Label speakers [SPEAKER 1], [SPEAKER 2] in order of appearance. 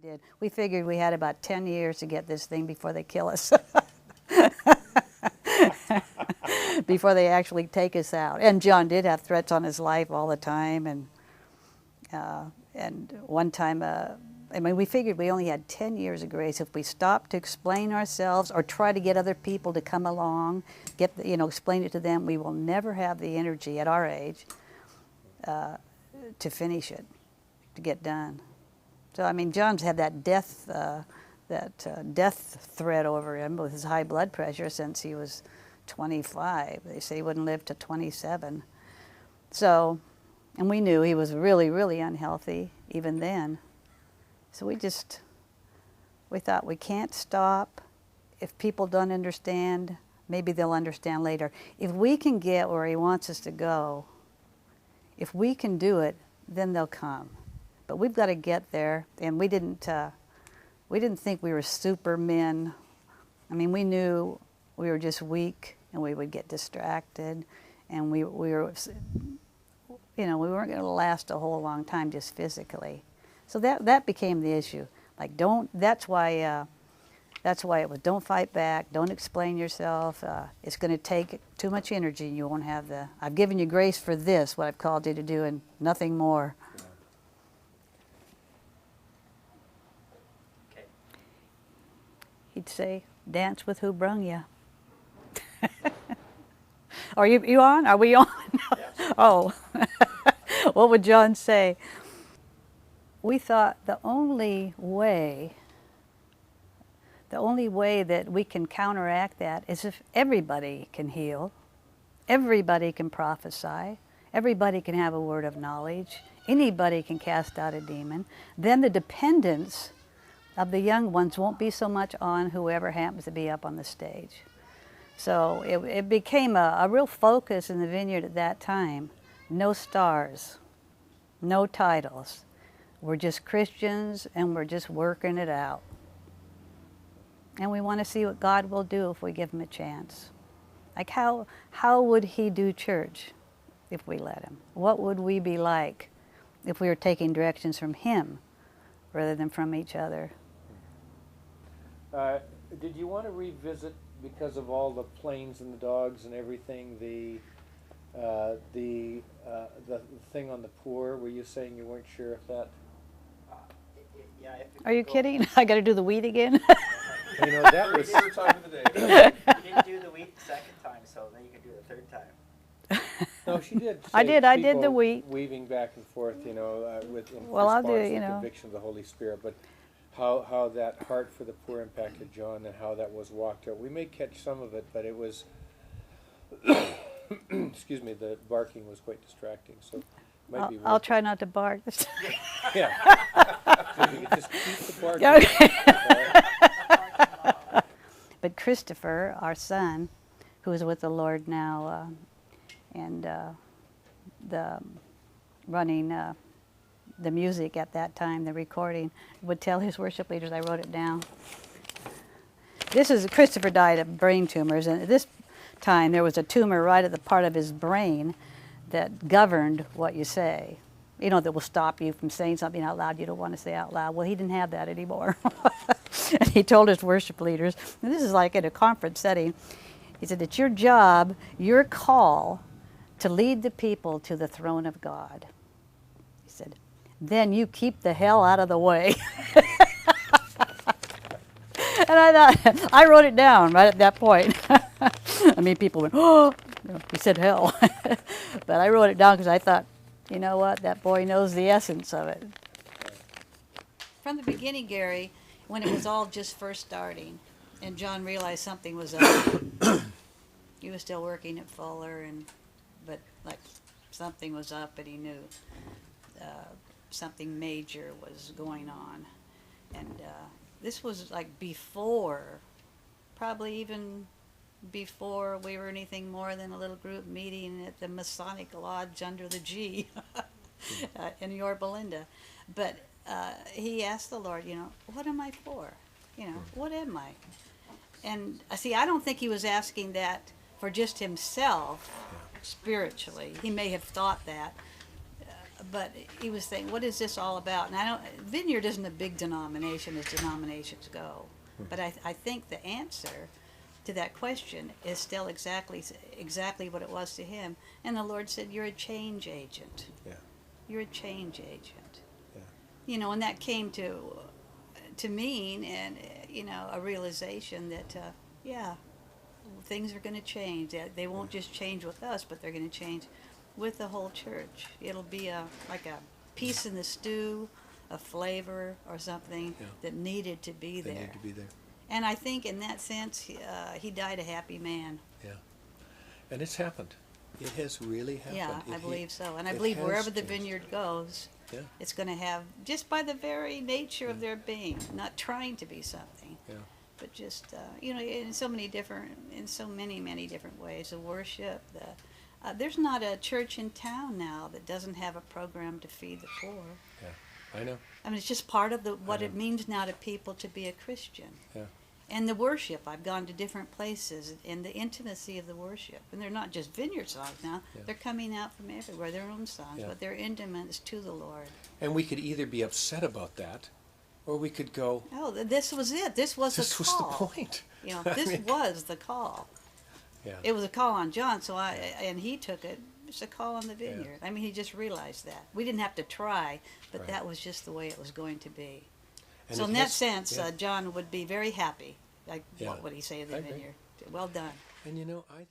[SPEAKER 1] We did. We figured we had about 10 years to get this thing before they kill us. Before they actually take us out. And John did have threats on his life all the time. And one time, I mean, we figured we only had 10 years of grace. If we stopped to explain ourselves or try to get other people to come along, explain it to them, we will never have the energy at our age to finish it, to get done. So, I mean, John's had that death threat over him with his high blood pressure since he was 25. They say he wouldn't live to 27. So, and we knew he was really, really unhealthy even then. So we thought we can't stop. If people don't understand, maybe they'll understand later. If we can get where he wants us to go, if we can do it, then they'll come. But we've got to get there, and we didn't think we were supermen. I mean, we knew we were just weak, and we would get distracted, and we were, we weren't going to last a whole long time just physically. So that became the issue. Like, that's why it was don't fight back, don't explain yourself. It's going to take too much energy. You won't have I've given you grace for this, what I've called you to do, and nothing more.
[SPEAKER 2] Okay.
[SPEAKER 1] He'd say, dance with who brung you. Are you on? Are we on?
[SPEAKER 2] Yes.
[SPEAKER 1] Oh. What would John say? We thought the only way that we can counteract that is if everybody can heal, everybody can prophesy, everybody can have a word of knowledge, anybody can cast out a demon. Then the dependence of the young ones won't be so much on whoever happens to be up on the stage. So it became a real focus in the Vineyard at that time. No stars, no titles. We're just Christians, and we're just working it out. And we want to see what God will do if we give him a chance. Like, how would he do church if we let him? What would we be like if we were taking directions from him rather than from each other?
[SPEAKER 3] Did you want to revisit, because of all the planes and the dogs and everything, the thing on the poor? Were you saying you weren't sure if that?
[SPEAKER 2] Yeah.
[SPEAKER 1] Are you kidding? I got to do the weed again?
[SPEAKER 3] That was
[SPEAKER 4] third time of the day.
[SPEAKER 2] You didn't do the wheat the second time, so then you can do it the third time.
[SPEAKER 3] No, she did.
[SPEAKER 1] I did the
[SPEAKER 3] people
[SPEAKER 1] wheat.
[SPEAKER 3] Weaving back and forth, with
[SPEAKER 1] Well, I'll
[SPEAKER 3] response
[SPEAKER 1] do it,
[SPEAKER 3] to the conviction of the Holy Spirit, but how that heart for the poor impacted John and how that was walked out. We may catch some of it, but it was, excuse me, the barking was quite distracting. So.
[SPEAKER 1] I'll try not to bark.
[SPEAKER 3] Yeah. So you just keep the barking.
[SPEAKER 1] Okay. But Christopher, our son, who is with the Lord now, and running the music at that time, the recording, would tell his worship leaders, I wrote it down. Christopher died of brain tumors, and at this time there was a tumor right at the part of his brain that governed what you say. That will stop you from saying something out loud you don't want to say out loud. Well, he didn't have that anymore. And he told his worship leaders, and this is like in a conference setting, he said, it's your job, your call, to lead the people to the throne of God. He said, then you keep the hell out of the way. And I thought, I wrote it down right at that point. I mean, people went, oh, he said hell. But I wrote it down because I thought, you know what, that boy knows the essence of it. From the beginning, Gary, when it was all just first starting, and John realized something was up, he was still working at Fuller, but like something was up, and he knew something major was going on. And this was like probably even before we were anything more than a little group meeting at the Masonic Lodge under the G in Yorba Linda. But he asked the Lord, what am I for? What am I? And see, I don't think he was asking that for just himself spiritually. He may have thought that. but he was saying, what is this all about? And I don't, Vineyard isn't a big denomination as denominations go. But I think the answer to that question is still exactly what it was to him. And the Lord said, you're a change agent.
[SPEAKER 4] Yeah.
[SPEAKER 1] You're a change agent.
[SPEAKER 4] Yeah.
[SPEAKER 1] You know, and that came to mean, and you know, a realization that yeah, things are going to change. They won't just change with us, but they're going to change with the whole church. It'll be like a piece in the stew, a flavor or something
[SPEAKER 4] Yeah.
[SPEAKER 1] that needed to be
[SPEAKER 4] They
[SPEAKER 1] there.
[SPEAKER 4] need to be there.
[SPEAKER 1] And I think in that sense, he died a happy man.
[SPEAKER 4] Yeah. And it's happened. It has really happened.
[SPEAKER 1] Yeah, I
[SPEAKER 4] It-
[SPEAKER 1] believe so. And I
[SPEAKER 4] it
[SPEAKER 1] believe
[SPEAKER 4] has
[SPEAKER 1] wherever the
[SPEAKER 4] changed.
[SPEAKER 1] vineyard goes,
[SPEAKER 4] Yeah.
[SPEAKER 1] it's going to have, just by the very nature of their being, not trying to be something,
[SPEAKER 4] Yeah.
[SPEAKER 1] but just, you know, in so many many different ways. The worship, there's not a church in town now that doesn't have a program to feed the poor.
[SPEAKER 4] Yeah. I know.
[SPEAKER 1] I mean, it's just part of what it
[SPEAKER 4] know.
[SPEAKER 1] means now to people to be a Christian.
[SPEAKER 4] Yeah.
[SPEAKER 1] And the worship, I've gone to different places, and the intimacy of the worship. And they're not just vineyard songs now,
[SPEAKER 4] Yeah.
[SPEAKER 1] they're coming out from everywhere, their own songs,
[SPEAKER 4] Yeah.
[SPEAKER 1] but they're intimate to the Lord.
[SPEAKER 4] And we could either be upset about that, or we could go,
[SPEAKER 1] Oh, this was it. This was
[SPEAKER 4] this
[SPEAKER 1] the
[SPEAKER 4] was the
[SPEAKER 1] call.
[SPEAKER 4] point.
[SPEAKER 1] You know,
[SPEAKER 4] I
[SPEAKER 1] this
[SPEAKER 4] mean,
[SPEAKER 1] was the call.
[SPEAKER 4] Yeah.
[SPEAKER 1] It was a call on John, and he took it. It's a call on the vineyard. I mean, he just realized that. We didn't have to try, but
[SPEAKER 4] Right.
[SPEAKER 1] that was just the way it was going to be.
[SPEAKER 4] And
[SPEAKER 1] So
[SPEAKER 4] it
[SPEAKER 1] in that
[SPEAKER 4] has-
[SPEAKER 1] sense,
[SPEAKER 4] yeah.
[SPEAKER 1] John would be very happy. Like,
[SPEAKER 4] Yeah.
[SPEAKER 1] what would he say of
[SPEAKER 4] I
[SPEAKER 1] the
[SPEAKER 4] agree.
[SPEAKER 1] vineyard? Well done.
[SPEAKER 4] And you know, I